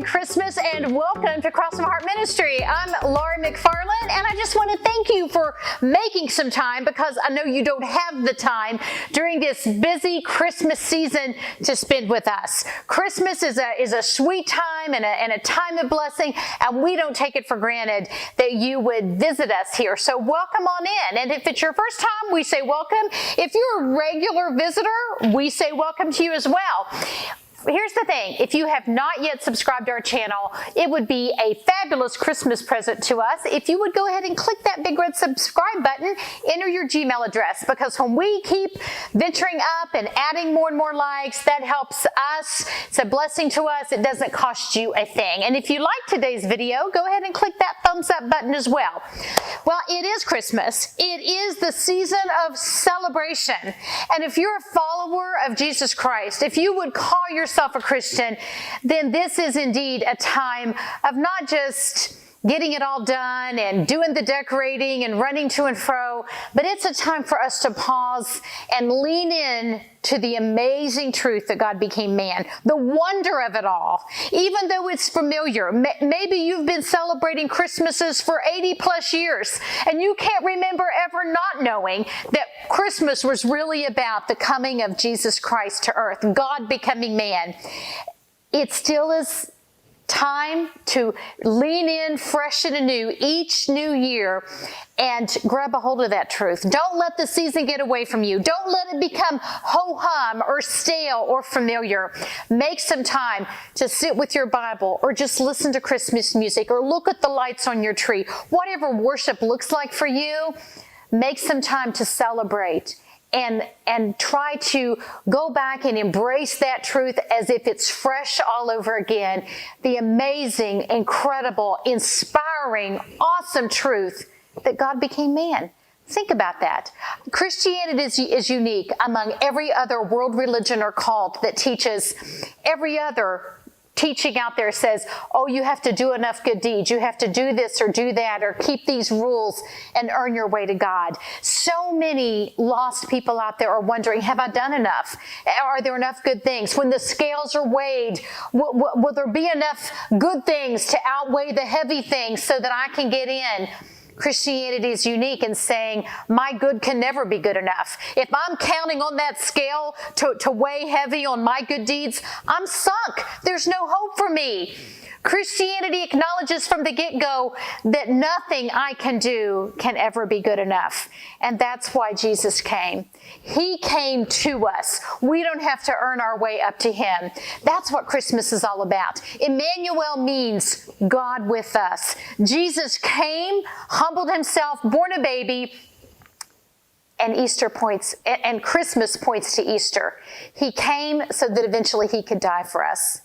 Christmas and welcome to Cross My Heart Ministry. I'm Laurie McFarland and I just want to thank you for making some time because I know you don't have the time during this busy Christmas season to spend with us. Christmas is a sweet time and a time of blessing, and we don't take it for granted that you would visit us here. So welcome on in. And if it's your first time, we say welcome. If you're a regular visitor, we say welcome to you as well. Here's the thing, if you have not yet subscribed to our channel, it would be a fabulous Christmas present to us if you would go ahead and click that big red subscribe button, enter your Gmail address, because when we keep venturing up and adding more and more likes, that helps us. It's a blessing to us. It doesn't cost you a thing. And if you like today's video, go ahead and click that thumbs up button as well. Well, it is Christmas. It is the season of celebration. And if you're a follower of Jesus Christ, if you would call yourself a Christian, then this is indeed a time of not just getting it all done and doing the decorating and running to and fro, but it's a time for us to pause and lean in to the amazing truth that God became man, the wonder of it all. Even though it's familiar, maybe you've been celebrating Christmases for 80 plus years and you can't remember ever not knowing that Christmas was really about the coming of Jesus Christ to earth, God becoming man. It still is time to lean in fresh and anew each new year and grab a hold of that truth. Don't let the season get away from you. Don't let it become ho-hum or stale or familiar. Make some time to sit with your Bible or just listen to Christmas music or look at the lights on your tree. Whatever worship looks like for you, make some time to celebrate and try to go back and embrace that truth as if it's fresh all over again. The amazing, incredible, inspiring, awesome truth that God became man. Think about that. Christianity is unique among every other world religion or cult that teaches. Every other teaching out there says, oh, you have to do enough good deeds. You have to do this or do that or keep these rules and earn your way to God. So many lost people out there are wondering, have I done enough? Are there enough good things? When the scales are weighed, will there be enough good things to outweigh the heavy things so that I can get in? Christianity is unique in saying, my good can never be good enough. If I'm counting on that scale to weigh heavy on my good deeds, I'm sunk. There's no hope for me. Christianity acknowledges from the get-go that nothing I can do can ever be good enough. And that's why Jesus came. He came to us. We don't have to earn our way up to Him. That's what Christmas is all about. Emmanuel means God with us. Jesus came, humbled Himself, born a baby, and Easter points, and Christmas points to Easter. He came so that eventually He could die for us.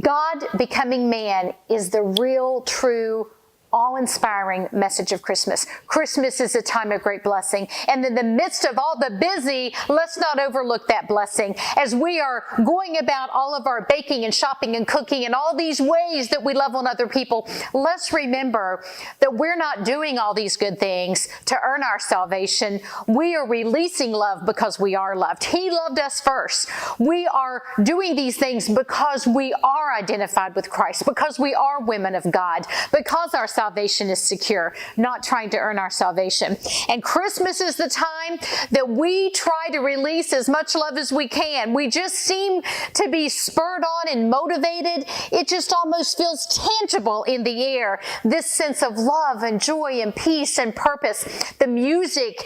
God becoming man is the real, true, awe-inspiring message of Christmas. Christmas is a time of great blessing. And in the midst of all the busy, let's not overlook that blessing. As we are going about all of our baking and shopping and cooking and all these ways that we love on other people, let's remember that we're not doing all these good things to earn our salvation. We are releasing love because we are loved. He loved us first. We are doing these things because we are identified with Christ, because we are women of God, because our salvation is secure, not trying to earn our salvation. And Christmas is the time that we try to release as much love as we can. We just seem to be spurred on and motivated. It just almost feels tangible in the air, this sense of love and joy and peace and purpose. The music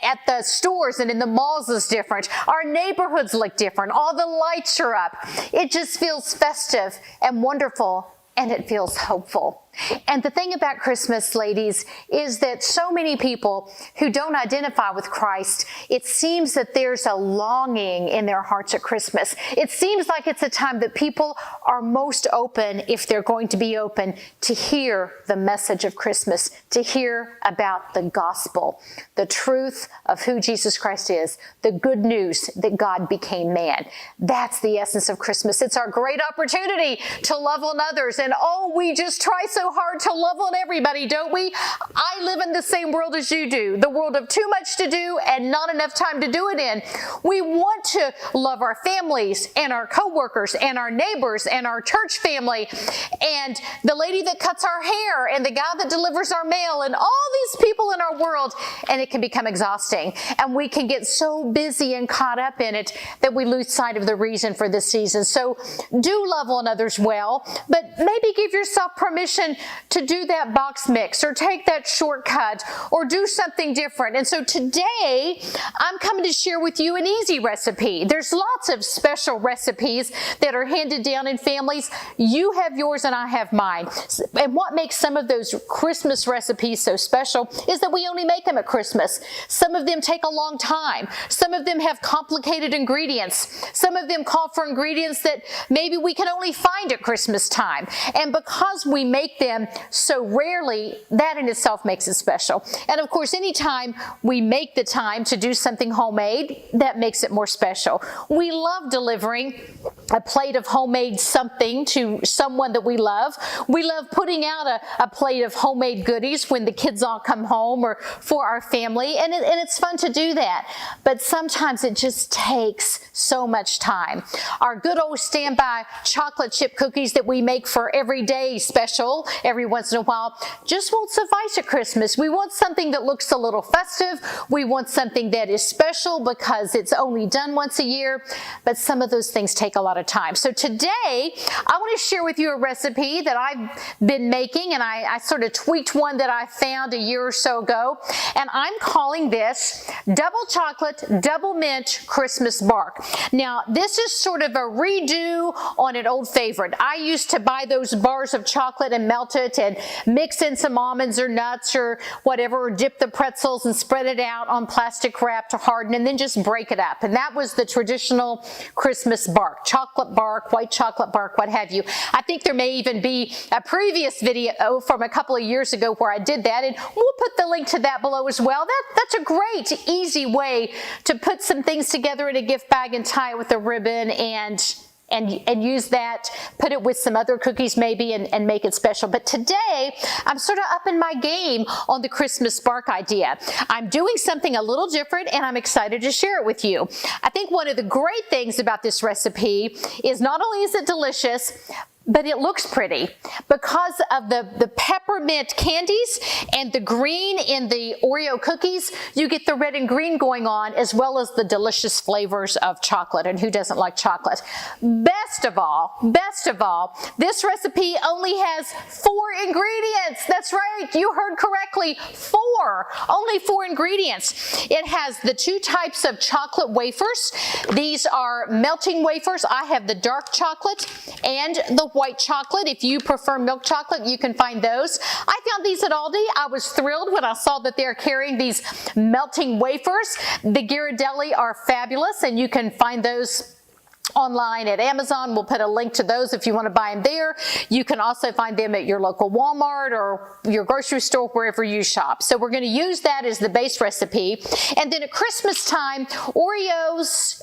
at the stores and in the malls is different. Our neighborhoods look different. All the lights are up. It just feels festive and wonderful, and it feels hopeful. And the thing about Christmas, ladies, is that so many people who don't identify with Christ, it seems that there's a longing in their hearts at Christmas. It seems like it's a time that people are most open, if they're going to be open, to hear the message of Christmas, to hear about the gospel, the truth of who Jesus Christ is, the good news that God became man. That's the essence of Christmas. It's our great opportunity to love on others. And oh, we just try so so hard to love on everybody, don't we? I live in the same world as you do, the world of too much to do and not enough time to do it in. We want to love our families and our coworkers and our neighbors and our church family and the lady that cuts our hair and the guy that delivers our mail and all these people in our world, and it can become exhausting. And we can get so busy and caught up in it that we lose sight of the reason for this season. So do love on others well, but maybe give yourself permission to do that box mix or take that shortcut or do something different. And so today I'm coming to share with you an easy recipe. There's lots of special recipes that are handed down in families. You have yours and I have mine. And what makes some of those Christmas recipes so special is that we only make them at Christmas. Some of them take a long time. Some of them have complicated ingredients. Some of them call for ingredients that maybe we can only find at Christmas time. And because we make them so rarely, that in itself makes it special. And of course, anytime we make the time to do something homemade, that makes it more special. We love delivering a plate of homemade something to someone that we love. We love putting out a plate of homemade goodies when the kids all come home or for our family, and it's fun to do that. But sometimes it just takes so much time. Our good old standby chocolate chip cookies that we make for every day special every once in a while just won't suffice at Christmas. We want something that looks a little festive. We want something that is special because it's only done once a year, but some of those things take a lot of time. So today I want to share with you a recipe that I've been making, and I sort of tweaked one that I found a year or so ago, and I'm calling this Double Chocolate Double Mint Christmas Bark. Now this is sort of a redo on an old favorite. I used to buy those bars of chocolate and melt it and mix in some almonds or nuts or whatever, or dip the pretzels and spread it out on plastic wrap to harden and then just break it up. And that was the traditional Christmas bark, chocolate bark, white chocolate bark, what have you. I think there may even be a previous video from a couple of years ago where I did that, and we'll put the link to that below as well. That's a great, easy way to put some things together in a gift bag and tie it with a ribbon and use that, put it with some other cookies maybe and make it special. But today, I'm sort of upping my game on the Christmas bark idea. I'm doing something a little different and I'm excited to share it with you. I think one of the great things about this recipe is not only is it delicious, but it looks pretty because of the peppermint candies and the green in the Oreo cookies. You get the red and green going on, as well as the delicious flavors of chocolate, and who doesn't like chocolate? Best of all, this recipe only has 4 ingredients. That's right, you heard correctly, 4, only 4 ingredients. It has the 2 types of chocolate wafers. These are melting wafers. I have the dark chocolate and the white chocolate. If you prefer milk chocolate, you can find those. I found these at Aldi. I was thrilled when I saw that they're carrying these melting wafers. The Ghirardelli are fabulous, and you can find those online at Amazon. We'll put a link to those if you want to buy them there. You can also find them at your local Walmart or your grocery store, wherever you shop. So we're going to use that as the base recipe. And then at Christmas time, Oreos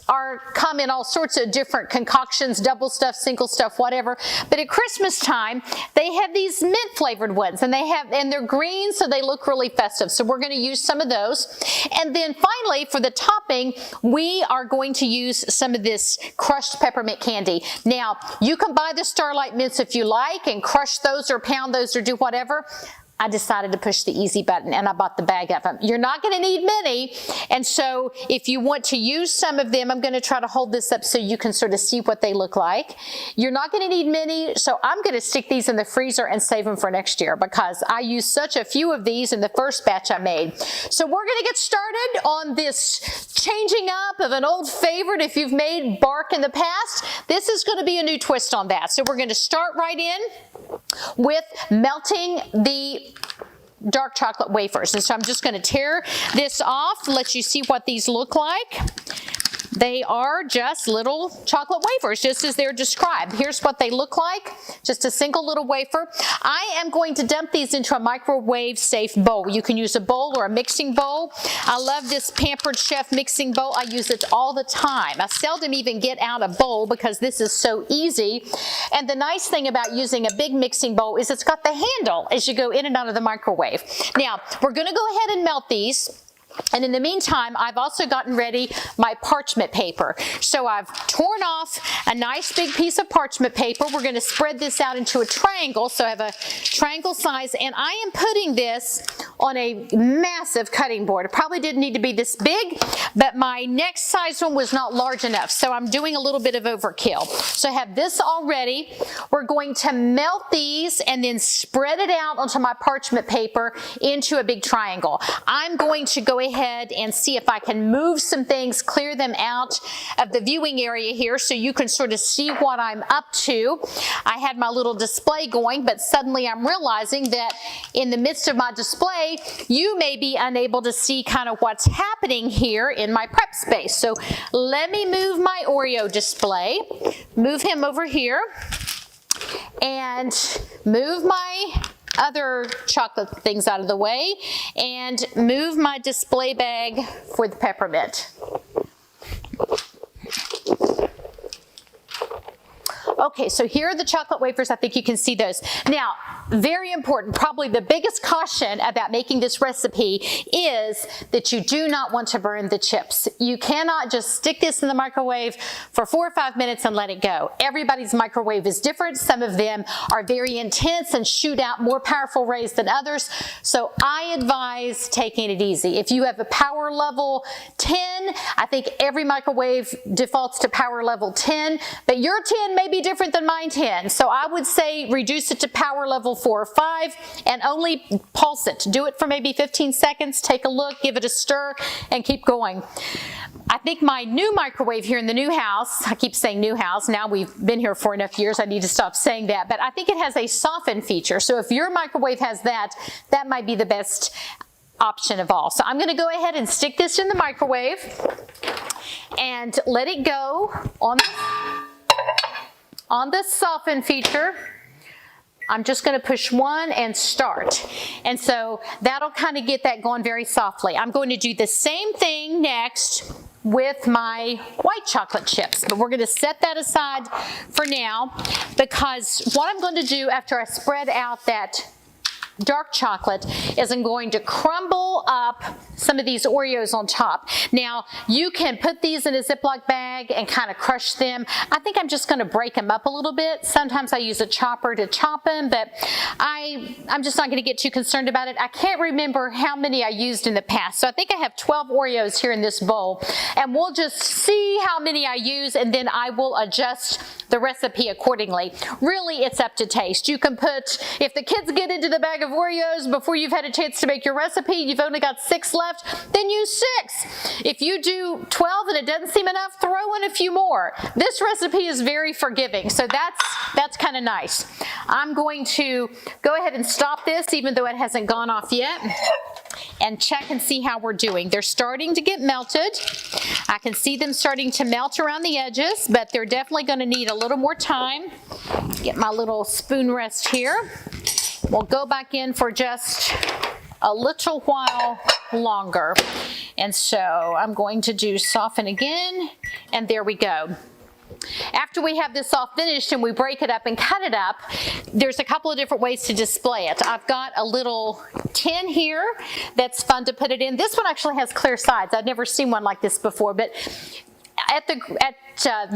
come in all sorts of different concoctions, double stuff, single stuff, whatever. But at Christmas time, they have these mint flavored ones, and they're green, so they look really festive. So we're going to use some of those. And then finally, for the topping, we are going to use some of this crushed peppermint candy. Now, you can buy the Starlight Mints if you like and crush those or pound those or do whatever. I decided to push the easy button and I bought the bag of them. You're not going to need many, and so if you want to use some of them, I'm going to try to hold this up so you can sort of see what they look like. You're not going to need many, so I'm going to stick these in the freezer and save them for next year because I used such a few of these in the first batch I made. So we're going to get started on this changing up of an old favorite. If you've made bark in the past, this is going to be a new twist on that. So we're going to start right in with melting the dark chocolate wafers. And so I'm just going to tear this off, let you see what these look like. they are just little chocolate wafers, just as they're described. Here's what they look like, just a single little wafer. I am going to dump these into a microwave safe bowl. You can use a bowl or a mixing bowl. I love this Pampered Chef mixing bowl. I use it all the time. I seldom even get out a bowl because this is so easy. And the nice thing about using a big mixing bowl is it's got the handle as you go in and out of the microwave. Now, we're going to go ahead and melt these. And in the meantime, I've also gotten ready my parchment paper. So I've torn off a nice big piece of parchment paper. We're going to spread this out into a triangle. So I have a triangle size, and I am putting this on a massive cutting board. It probably didn't need to be this big, but my next size one was not large enough. So I'm doing a little bit of overkill. So I have this all ready. We're going to melt these and then spread it out onto my parchment paper into a big triangle. I'm going to go ahead and see if I can move some things, clear them out of the viewing area here so you can sort of see what I'm up to. I had my little display going, but suddenly I'm realizing that in the midst of my display, you may be unable to see kind of what's happening here in my prep space. So let me move my Oreo display, move him over here, and move my other chocolate things out of the way, and move my display bag for the peppermint. Okay, so here are the chocolate wafers. I think you can see those. Now, very important, probably the biggest caution about making this recipe is that you do not want to burn the chips. You cannot just stick this in the microwave for 4 or 5 minutes and let it go. Everybody's microwave is different. Some of them are very intense and shoot out more powerful rays than others. So I advise taking it easy. If you have a power level 10, I think every microwave defaults to power level 10, but your 10 may be different than mine 10. So I would say reduce it to power level 4 or 5 and only pulse it. Do it for maybe 15 seconds, take a look, give it a stir, and keep going. I think my new microwave here in the new house, I keep saying new house, now we've been here for enough years, I need to stop saying that, but I think it has a soften feature. So if your microwave has that, that might be the best option of all. So I'm going to go ahead and stick this in the microwave and let it go on the soften feature. I'm just going to push 1 and start. And so that'll kind of get that going very softly. I'm going to do the same thing next with my white chocolate chips, but we're going to set that aside for now, because what I'm going to do after I spread out that dark chocolate is I'm going to crumble up some of these Oreos on top. Now, you can put these in a Ziploc bag and kind of crush them. I think I'm just going to break them up a little bit. Sometimes I use a chopper to chop them, but I'm just not going to get too concerned about it. I can't remember how many I used in the past, so I think I have 12 Oreos here in this bowl, and we'll just see how many I use, and then I will adjust the recipe accordingly. Really, it's up to taste. You can put, if the kids get into the bag of Oreos before you've had a chance to make your recipe, you've only got 6 left, then use 6. If you do 12 and it doesn't seem enough, throw in a few more. This recipe is very forgiving, so that's kind of nice. I'm going to go ahead and stop this, even though it hasn't gone off yet, and check and see how we're doing. They're starting to get melted. I can see them starting to melt around the edges, but they're definitely going to need a little more time. Get my little spoon rest here. We'll go back in for just a little while longer. And so I'm going to do soften again, and there we go. After we have this all finished and we break it up and cut it up, there's a couple of different ways to display it. I've got a little tin here that's fun to put it in. This one actually has clear sides. I've never seen one like this before, but at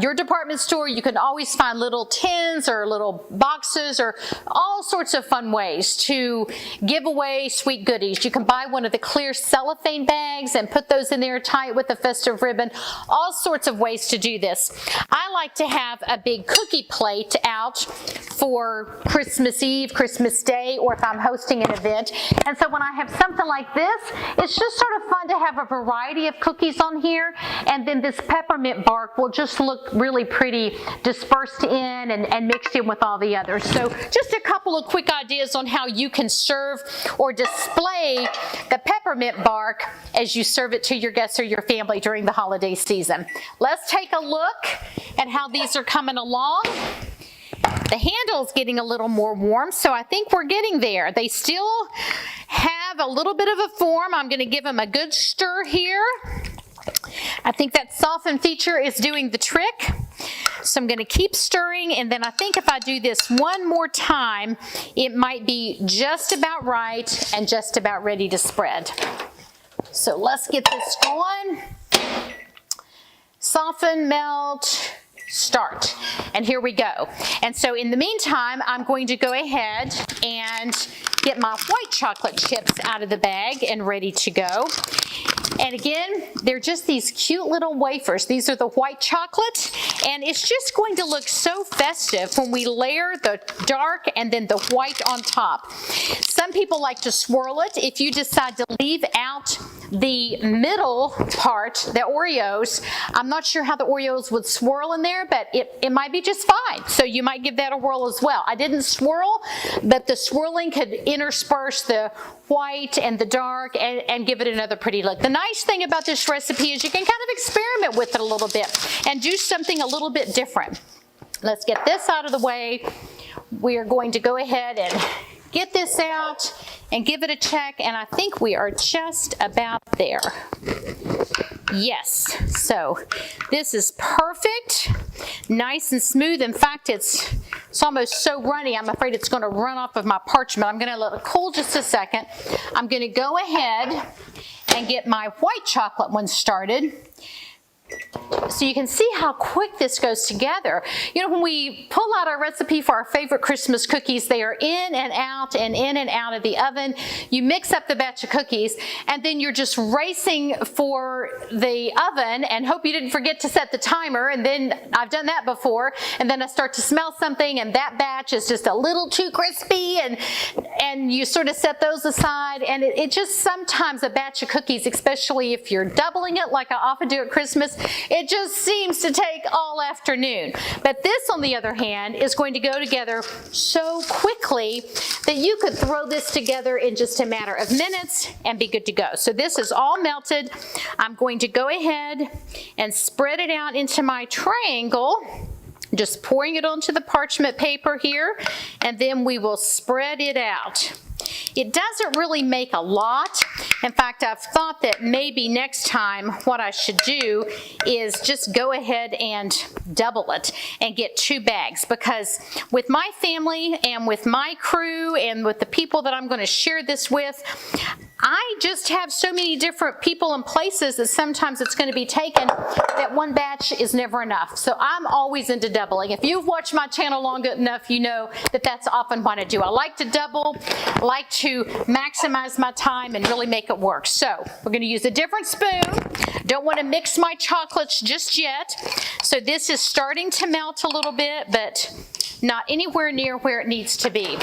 your department store, you can always find little tins or little boxes or all sorts of fun ways to give away sweet goodies. You can buy one of the clear cellophane bags and put those in there, tie it with a festive ribbon, all sorts of ways to do this. I like to have a big cookie plate out for Christmas Eve, Christmas Day, or if I'm hosting an event. And so when I have something like this, it's just sort of fun to have a variety of cookies on here, and then this peppermint peppermint bark will just look really pretty dispersed in and mixed in with all the others. So just a couple of quick ideas on how you can serve or display the peppermint bark as you serve it to your guests or your family during the holiday season. Let's take a look at how these are coming along. The handle's getting a little more warm, so I think we're getting there. They still have a little bit of a form. I'm going to give them a good stir here. I think that soften feature is doing the trick. So I'm going to keep stirring, and then I think if I do this one more time, it might be just about right and just about ready to spread. So let's get this going. Soften, melt, start. And here we go. And so in the meantime, I'm going to go ahead and get my white chocolate chips out of the bag and ready to go. And again, they're just these cute little wafers. These are the white chocolate, and it's just going to look so festive when we layer the dark and then the white on top. Some people like to swirl it. If you decide to leave out the middle part, the Oreos, I'm not sure how the Oreos would swirl in there, but it might be just fine. So you might give that a whirl as well. I didn't swirl, but the swirling could intersperse the white and the dark and give it another pretty look. The nice thing about this recipe is you can kind of experiment with it a little bit and do something a little bit different. Let's get this out of the way. We are going to go ahead and get this out and give it a check, and I think we are just about there. Yes, so this is perfect, nice and smooth. In fact, it's almost so runny, I'm afraid it's going to run off of my parchment. I'm going to let it cool just a second. I'm going to go ahead and get my white chocolate one started. So you can see how quick this goes together. You know, when we pull out our recipe for our favorite Christmas cookies, they are in and out of the oven. You mix up the batch of cookies, and then you're just racing for the oven and hope you didn't forget to set the timer. And then I've done that before, and then I start to smell something, and that batch is just a little too crispy, and you sort of set those aside. And it just sometimes a batch of cookies, especially if you're doubling it like I often do at Christmas, it just seems to take all afternoon. But this, on the other hand, is going to go together so quickly that you could throw this together in just a matter of minutes and be good to go. So this is all melted. I'm going to go ahead and spread it out into my triangle, just pouring it onto the parchment paper here, and then we will spread it out. It doesn't really make a lot. In fact, I've thought that maybe next time what I should do is just go ahead and double it and get 2 bags, because with my family and with my crew and with the people that I'm going to share this with, I just have so many different people and places that sometimes it's going to be taken that one batch is never enough. So I'm always into doubling. If you've watched my channel long enough, you know that that's often what I do. I like to double, I like to maximize my time and really make it work. So we're going to use a different spoon. Don't want to mix my chocolates just yet. So this is starting to melt a little bit, but not anywhere near where it needs to be.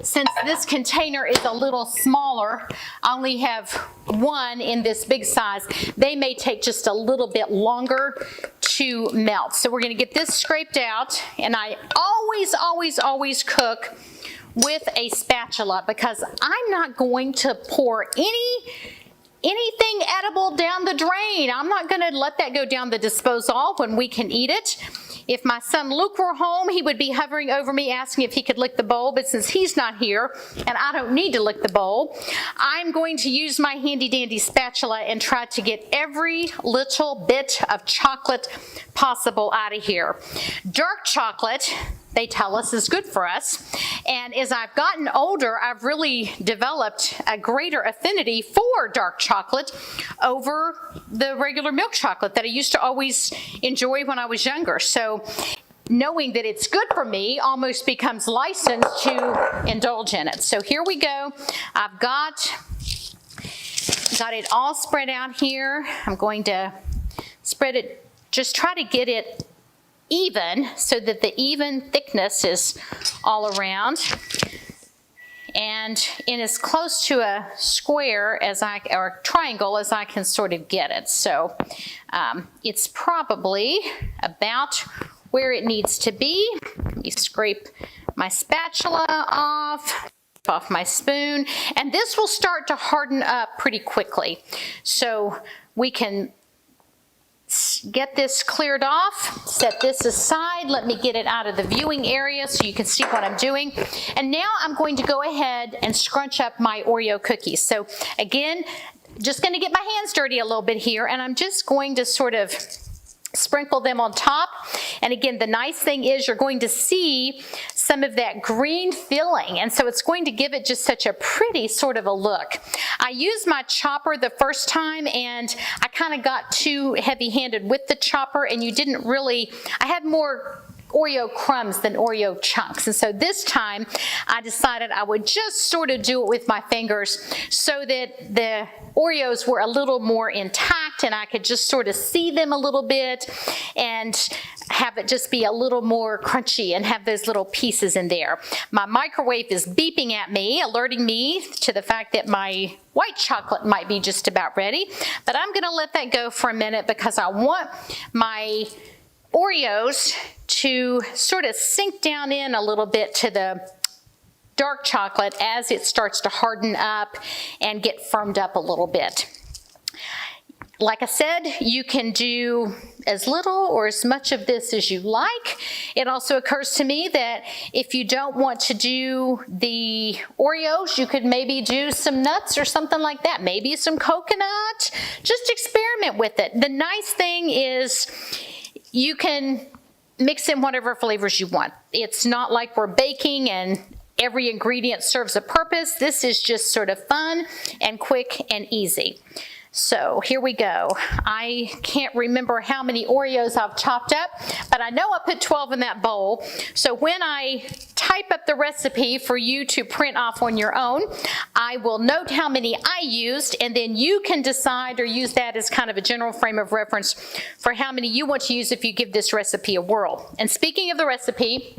Since this container is a little smaller, I only have 1 in this big size, they may take just a little bit longer to melt. So we're going to get this scraped out, and I always cook with a spatula, because I'm not going to pour anything edible down the drain. I'm not going to let that go down the disposal when we can eat it. If my son Luke were home, he would be hovering over me asking if he could lick the bowl, but since he's not here and I don't need to lick the bowl, I'm going to use my handy dandy spatula and try to get every little bit of chocolate possible out of here. Dark chocolate, they tell us, is good for us. And as I've gotten older, I've really developed a greater affinity for dark chocolate over the regular milk chocolate that I used to always enjoy when I was younger. So knowing that it's good for me almost becomes licensed to indulge in it. So here we go. I've got it all spread out here. I'm going to spread it, just try to get it even so that the even thickness is all around. and in as close to a square as or triangle as I can sort of get it. So it's probably about where it needs to be. Let me scrape my spatula off my spoon, and this will start to harden up pretty quickly. So we can get this cleared off, set this aside. Let me get it out of the viewing area so you can see what I'm doing. And now I'm going to go ahead and scrunch up my Oreo cookies. So again, just going to get my hands dirty a little bit here, and I'm just going to sort of sprinkle them on top. And again, the nice thing is you're going to see some of that green filling, and so it's going to give it just such a pretty sort of a look. I used my chopper the first time, and I kind of got too heavy-handed with the chopper, and I had more Oreo crumbs than Oreo chunks. And so this time I decided I would just sort of do it with my fingers so that the Oreos were a little more intact and I could just sort of see them a little bit and have it just be a little more crunchy and have those little pieces in there. My microwave is beeping at me, alerting me to the fact that my white chocolate might be just about ready, but I'm going to let that go for a minute because I want my Oreos to sort of sink down in a little bit to the dark chocolate as it starts to harden up and get firmed up a little bit. Like I said, you can do as little or as much of this as you like. It also occurs to me that if you don't want to do the Oreos, you could maybe do some nuts or something like that. Maybe some coconut. Just experiment with it. The nice thing is you can mix in whatever flavors you want. It's not like we're baking and every ingredient serves a purpose. This is just sort of fun and quick and easy. So here we go. I can't remember how many Oreos I've chopped up, but I know I put 12 in that bowl. So when I type up the recipe for you to print off on your own, I will note how many I used, and then you can decide or use that as kind of a general frame of reference for how many you want to use if you give this recipe a whirl. And speaking of the recipe,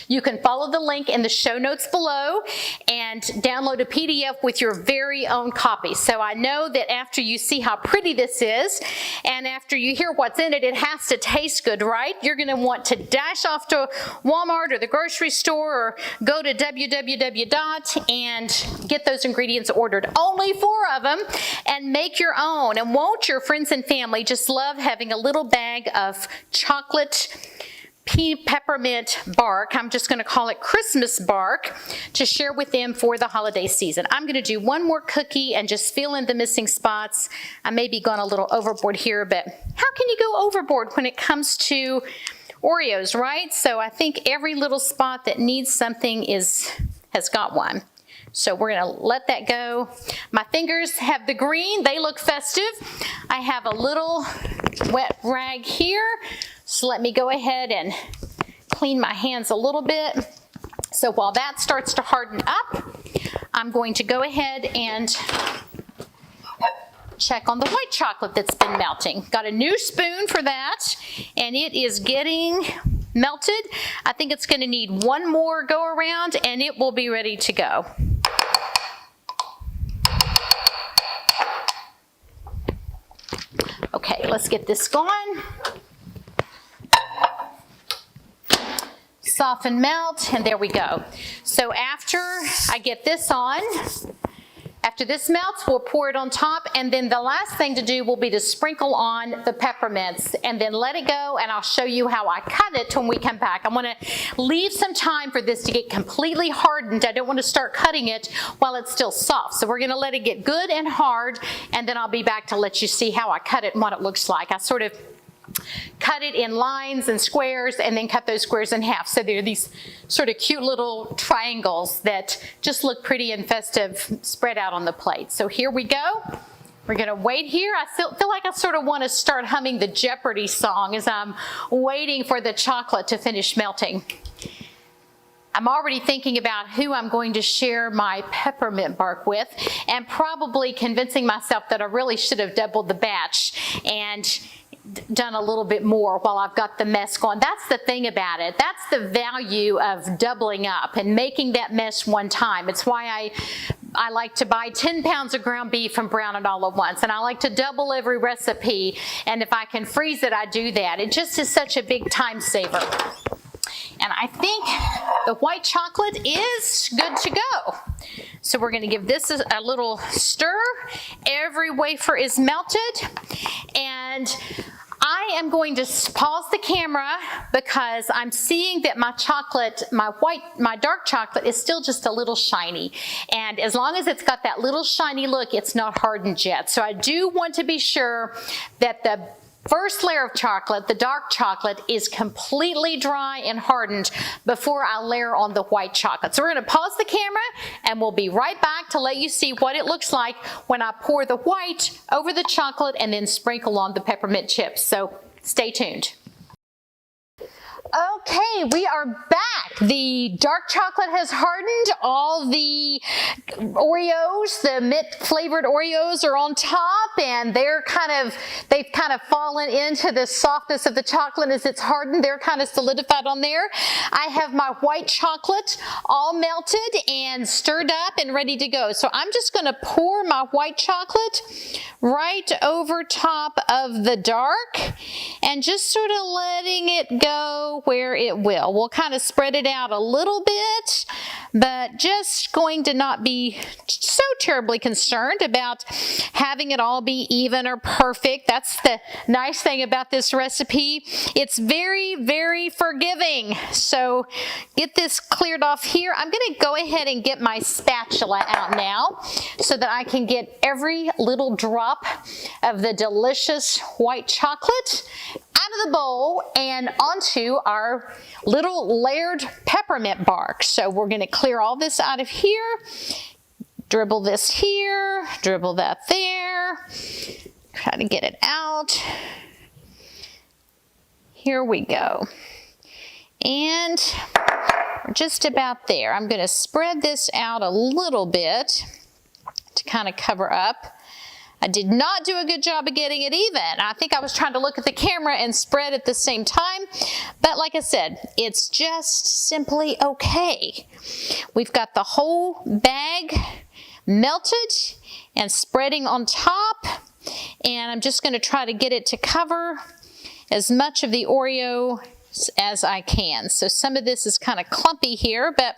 you can follow the link in the show notes below and download a PDF with your very own copy. So I know that after you see how pretty this is and after you hear what's in it, it has to taste good, right? You're going to want to dash off to Walmart or the grocery store or go to www. and get those ingredients ordered. Only 4 of them, and make your own. And won't your friends and family just love having a little bag of chocolate peppermint bark, I'm just going to call it Christmas bark, to share with them for the holiday season. I'm going to do one more cookie and just fill in the missing spots. I may be going a little overboard here, but how can you go overboard when it comes to Oreos, right? So I think every little spot that needs something has got one. So we're going to let that go. My fingers have the green. They look festive. I have a little wet rag here. So let me go ahead and clean my hands a little bit. So while that starts to harden up, I'm going to go ahead and check on the white chocolate that's been melting. Got a new spoon for that, and it is getting melted. I think it's going to need one more go around and it will be ready to go. Okay, let's get this going. Soften, melt, and there we go. So after I get this on, after this melts, we'll pour it on top, and then the last thing to do will be to sprinkle on the peppermints and then let it go, and I'll show you how I cut it when we come back. I want to leave some time for this to get completely hardened. I don't want to start cutting it while it's still soft. So we're going to let it get good and hard, and then I'll be back to let you see how I cut it and what it looks like. I sort of cut it in lines and squares and then cut those squares in half. So they're these sort of cute little triangles that just look pretty and festive spread out on the plate. So here we go. We're going to wait here. I feel like I sort of want to start humming the Jeopardy song as I'm waiting for the chocolate to finish melting. I'm already thinking about who I'm going to share my peppermint bark with, and probably convincing myself that I really should have doubled the batch and done a little bit more while I've got the mess going. That's the thing about it. That's the value of doubling up and making that mess one time. It's why I like to buy 10 pounds of ground beef and brown it all at once, and I like to double every recipe, and if I can freeze it, I do that. It just is such a big time saver. And I think the white chocolate is good to go. So we're going to give this a little stir. Every wafer is melted, and I am going to pause the camera because I'm seeing that my chocolate, my dark chocolate is still just a little shiny. And as long as it's got that little shiny look, it's not hardened yet. So I do want to be sure that the first layer of chocolate, the dark chocolate, is completely dry and hardened before I layer on the white chocolate. So we're going to pause the camera and we'll be right back to let you see what it looks like when I pour the white over the chocolate and then sprinkle on the peppermint chips. So stay tuned. Okay, we are back. The dark chocolate has hardened. All the Oreos, the mint flavored Oreos, are on top, and they've kind of fallen into the softness of the chocolate as it's hardened. They're kind of solidified on there. I have my white chocolate all melted and stirred up and ready to go. So I'm just going to pour my white chocolate right over top of the dark and just sort of letting it go where it will. We'll kind of spread it out a little bit, but just going to not be so terribly concerned about having it all be even or perfect. That's the nice thing about this recipe. It's very, very forgiving. So get this cleared off here. I'm going to go ahead and get my spatula out now so that I can get every little drop of the delicious white chocolate out of the bowl and onto our little layered peppermint bark. So we're going to clear all this out of here, dribble this here, dribble that there, try to get it out. Here we go. And we're just about there. I'm going to spread this out a little bit to kind of cover up. I did not do a good job of getting it even. I think I was trying to look at the camera and spread at the same time, but like I said, it's just simply okay. We've got the whole bag melted and spreading on top, and I'm just going to try to get it to cover as much of the Oreo as I can. So some of this is kind of clumpy here, but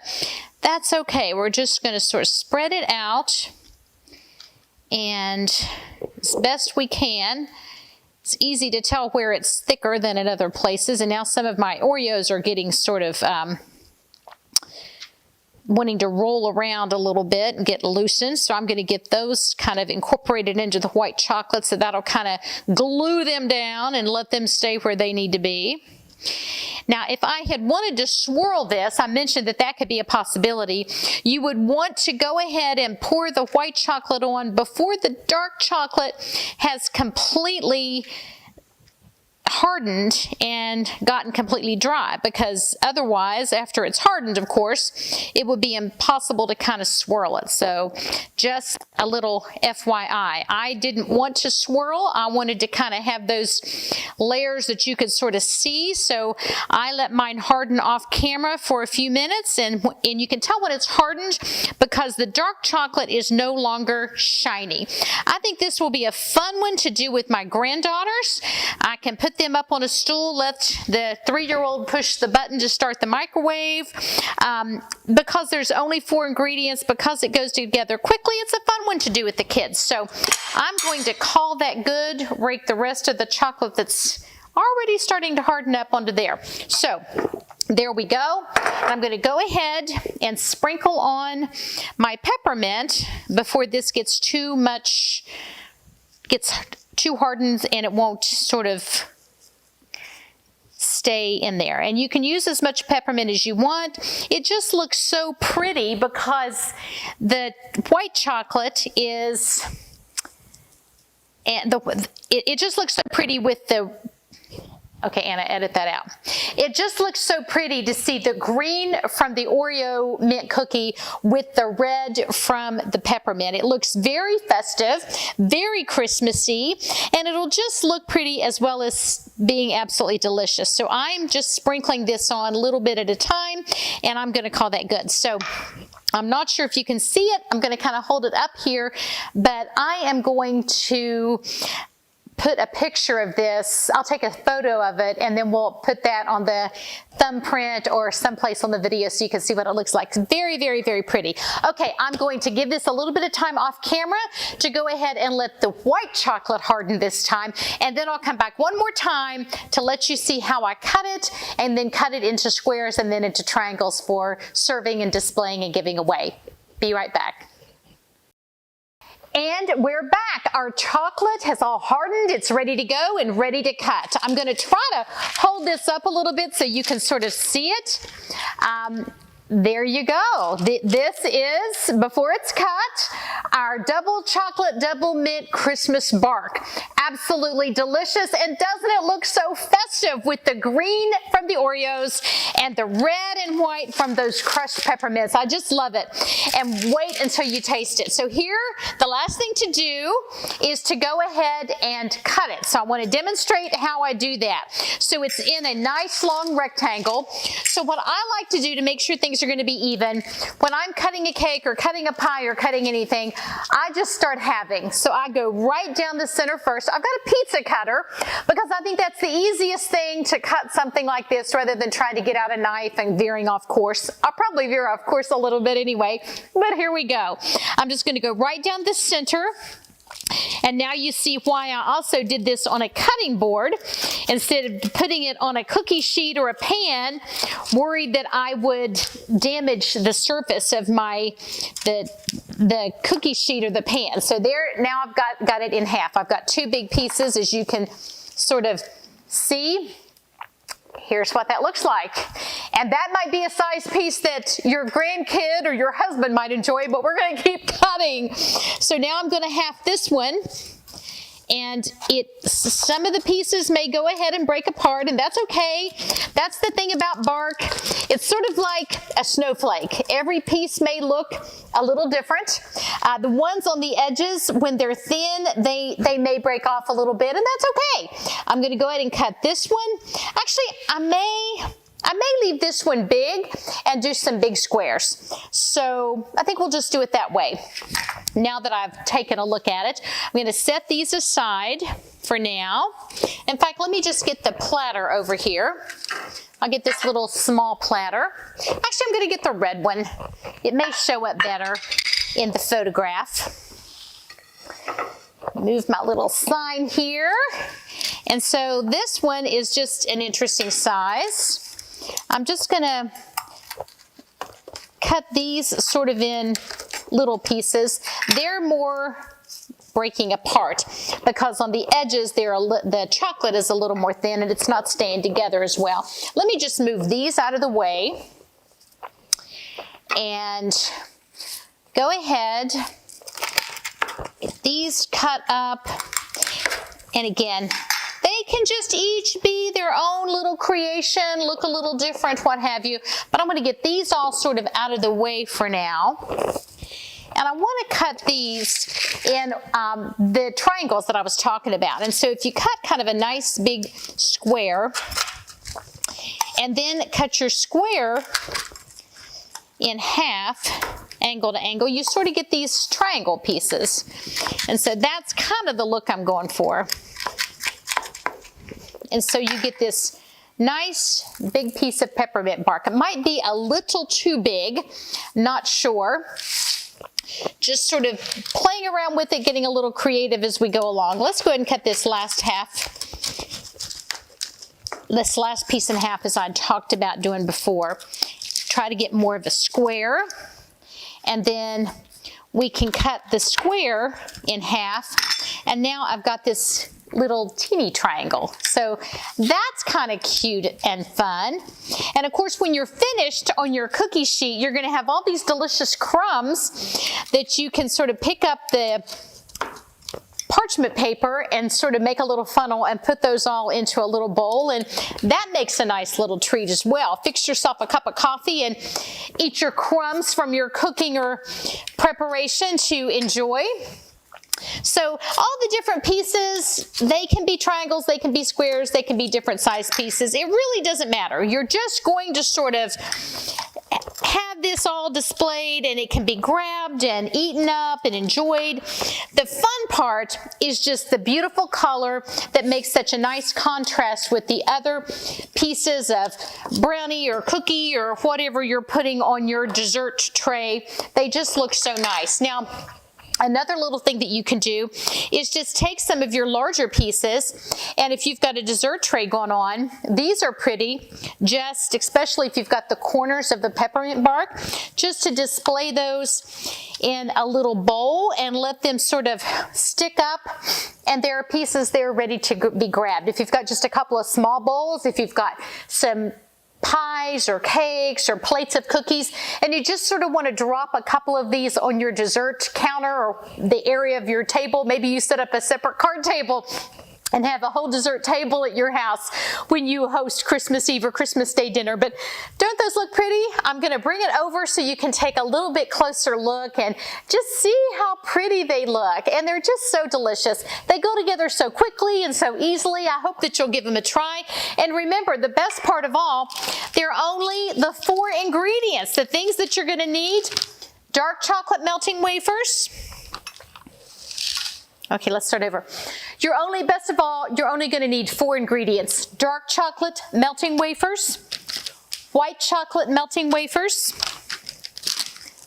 that's okay. We're just going to sort of spread it out, and as best we can. It's easy to tell where it's thicker than at other places, and now some of my Oreos are getting sort of wanting to roll around a little bit and get loosened, so I'm going to get those kind of incorporated into the white chocolate, so that'll kind of glue them down and let them stay where they need to be. Now, if I had wanted to swirl this, I mentioned that that could be a possibility. You would want to go ahead and pour the white chocolate on before the dark chocolate has completely hardened and gotten completely dry, because otherwise, after it's hardened, of course, it would be impossible to kind of swirl it. So just a little FYI. I didn't want to swirl. I wanted to kind of have those layers that you could sort of see. So I let mine harden off camera for a few minutes, and you can tell when it's hardened because the dark chocolate is no longer shiny. I think this will be a fun one to do with my granddaughters. I can put them up on a stool, let the 3-year-old push the button to start the microwave. Because there's only 4 ingredients, because it goes together quickly, it's a fun one to do with the kids. So I'm going to call that good, rake the rest of the chocolate that's already starting to harden up onto there. So there we go. I'm going to go ahead and sprinkle on my peppermint before this gets too hardened and it won't sort of stay in there. And you can use as much peppermint as you want. It just looks so pretty because the white chocolate is, and it just looks so pretty with the Okay, Anna, edit that out. It just looks so pretty to see the green from the Oreo mint cookie with the red from the peppermint. It looks very festive, very Christmassy, and it'll just look pretty as well as being absolutely delicious. So I'm just sprinkling this on a little bit at a time, and I'm gonna call that good. So I'm not sure if you can see it. I'm gonna kind of hold it up here, but I am going to put a picture of this. I'll take a photo of it and then we'll put that on the thumbprint or someplace on the video so you can see what it looks like. It's very, very, very pretty. Okay, I'm going to give this a little bit of time off camera to go ahead and let the white chocolate harden this time, and then I'll come back one more time to let you see how I cut it, and then cut it into squares and then into triangles for serving and displaying and giving away. Be right back. And we're back. Our chocolate has all hardened. It's ready to go and ready to cut. I'm going to try to hold this up a little bit so you can sort of see it. There you go. This is, before it's cut, our double chocolate, double mint Christmas bark. Absolutely delicious, and doesn't it look so festive with the green from the Oreos and the red and white from those crushed peppermints. I just love it. And wait until you taste it. So here, the last thing to do is to go ahead and cut it. So I want to demonstrate how I do that. So it's in a nice long rectangle. So what I like to do to make sure things are going to be even, when I'm cutting a cake or cutting a pie or cutting anything, I just start halving. So I go right down the center first. I've got a pizza cutter because I think that's the easiest thing to cut something like this rather than trying to get out a knife and veering off course. I'll probably veer off course a little bit anyway, but here we go. I'm just going to go right down the center. And now you see why I also did this on a cutting board instead of putting it on a cookie sheet or a pan, worried that I would damage the surface of the cookie sheet or the pan. So there, now I've got it in half. I've got two big pieces, as you can sort of see. Here's what that looks like. And that might be a size piece that your grandkid or your husband might enjoy, but we're going to keep cutting. So now I'm going to half this one. And some of the pieces may go ahead and break apart, and that's okay. That's the thing about bark. It's sort of like a snowflake. Every piece may look a little different. The ones on the edges, when they're thin, they may break off a little bit, and that's okay. I'm going to go ahead and cut this one. Actually, I may leave this one big and do some big squares. So I think we'll just do it that way. Now that I've taken a look at it, I'm going to set these aside for now. In fact, let me just get the platter over here. I'll get this little small platter. Actually, I'm going to get the red one. It may show up better in the photograph. Move my little sign here. And so this one is just an interesting size. I'm just going to cut these sort of in little pieces. They're more breaking apart because on the edges the chocolate is a little more thin and it's not staying together as well. Let me just move these out of the way and go ahead, get these cut up, and again, they can just each be their own little creation, look a little different, what have you. But I'm going to get these all sort of out of the way for now. And I want to cut these in the triangles that I was talking about. And so if you cut kind of a nice big square, and then cut your square in half, angle to angle, you sort of get these triangle pieces. And so that's kind of the look I'm going for. And so you get this nice big piece of peppermint bark. It might be a little too big, not sure. Just sort of playing around with it, getting a little creative as we go along. Let's go ahead and cut this last piece in half as I talked about doing before. Try to get more of a square, and then we can cut the square in half, and now I've got this little teeny triangle. So that's kind of cute and fun. And of course, when you're finished on your cookie sheet, you're going to have all these delicious crumbs that you can sort of pick up the parchment paper and sort of make a little funnel and put those all into a little bowl, and that makes a nice little treat as well. Fix yourself a cup of coffee and eat your crumbs from your cooking or preparation to enjoy. So all the different pieces, they can be triangles, they can be squares, they can be different size pieces. It really doesn't matter. You're just going to sort of have this all displayed, and it can be grabbed and eaten up and enjoyed. The fun part is just the beautiful color that makes such a nice contrast with the other pieces of brownie or cookie or whatever you're putting on your dessert tray. They just look so nice. Now, another little thing that you can do is just take some of your larger pieces, and if you've got a dessert tray going on, these are pretty, just especially if you've got the corners of the peppermint bark, just to display those in a little bowl and let them sort of stick up, and there are pieces there ready to be grabbed. If you've got just a couple of small bowls, if you've got some pies or cakes or plates of cookies, and you just sort of want to drop a couple of these on your dessert counter or the area of your table. Maybe you set up a separate card table and have a whole dessert table at your house when you host Christmas Eve or Christmas Day dinner. But don't those look pretty? I'm going to bring it over so you can take a little bit closer look and just see how pretty they look. And they're just so delicious. They go together so quickly and so easily. I hope that you'll give them a try. And remember, the best part of all, they're only the 4 ingredients, the things that you're going to need: dark chocolate melting wafers. Okay, let's start over. Best of all, you're only going to need 4 ingredients: dark chocolate melting wafers, white chocolate melting wafers,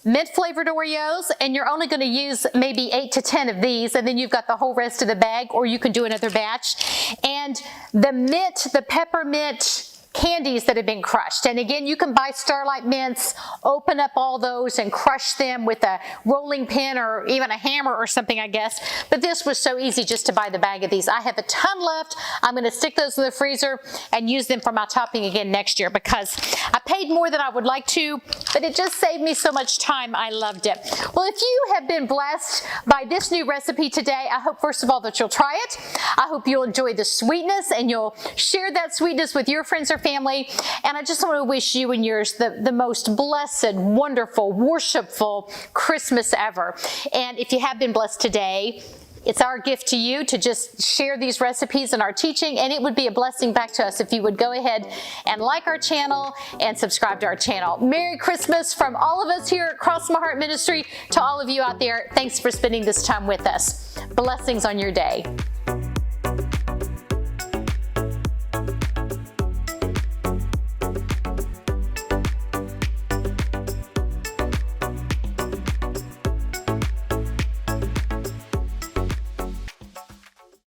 mint flavored Oreos, and you're only going to use maybe 8 to 10 of these, and then you've got the whole rest of the bag, or you can do another batch. And the peppermint candies that have been crushed. And again, you can buy Starlight mints, open up all those and crush them with a rolling pin or even a hammer or something, I guess. But this was so easy just to buy the bag of these. I have a ton left. I'm going to stick those in the freezer and use them for my topping again next year, because I paid more than I would like to, but it just saved me so much time. I loved it. Well, if you have been blessed by this new recipe today, I hope first of all that you'll try it. I hope you'll enjoy the sweetness and you'll share that sweetness with your friends or family. And I just want to wish you and yours the most blessed, wonderful, worshipful Christmas ever. And if you have been blessed today, it's our gift to you to just share these recipes in our teaching, and it would be a blessing back to us if you would go ahead and like our channel and subscribe to our channel. Merry Christmas from all of us here at Cross My Heart Ministry to all of you out there. Thanks for spending this time with us. Blessings on your day.